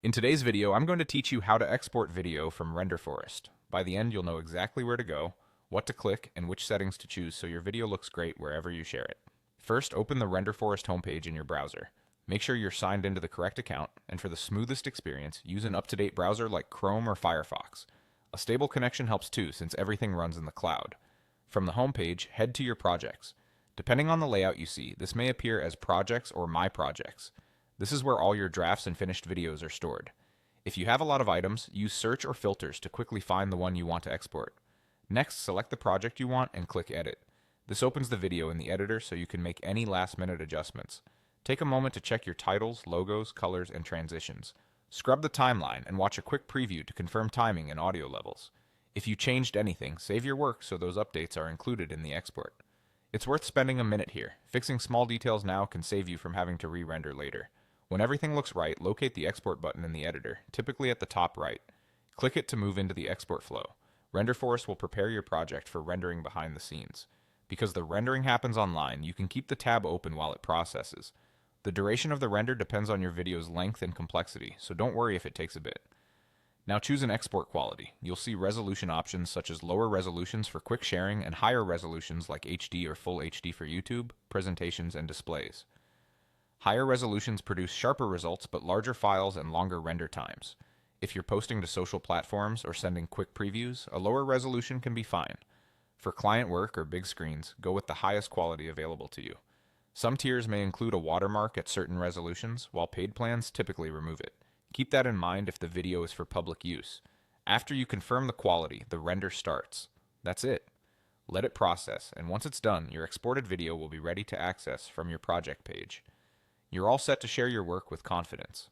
In today's video, I'm going to teach you how to export video from Renderforest. By the end, you'll know exactly where to go, what to click, and which settings to choose so your video looks great wherever you share it. First, open the Renderforest homepage in your browser. Make sure you're signed into the correct account, and for the smoothest experience, use an up-to-date browser like Chrome or Firefox. A stable connection helps too, since everything runs in the cloud. From the homepage, head to your projects. Depending on the layout you see, this may appear as Projects or My Projects. This is where all your drafts and finished videos are stored. If you have a lot of items, use search or filters to quickly find the one you want to export. Next, select the project you want and click Edit. This opens the video in the editor so you can make any last-minute adjustments. Take a moment to check your titles, logos, colors, and transitions. Scrub the timeline and watch a quick preview to confirm timing and audio levels. If you changed anything, save your work so those updates are included in the export. It's worth spending a minute here. Fixing small details now can save you from having to re-render later. When everything looks right, locate the export button in the editor, typically at the top right. Click it to move into the export flow. Renderforest will prepare your project for rendering behind the scenes. Because the rendering happens online, you can keep the tab open while it processes. The duration of the render depends on your video's length and complexity, so don't worry if it takes a bit. Now choose an export quality. You'll see resolution options such as lower resolutions for quick sharing and higher resolutions like HD or Full HD for YouTube, presentations, and displays. Higher resolutions produce sharper results but larger files and longer render times. If you're posting to social platforms or sending quick previews, a lower resolution can be fine. For client work or big screens, go with the highest quality available to you. Some tiers may include a watermark at certain resolutions, while paid plans typically remove it. Keep that in mind if the video is for public use. After you confirm the quality, the render starts. That's it. Let it process, and once it's done, your exported video will be ready to access from your project page. You're all set to share your work with confidence.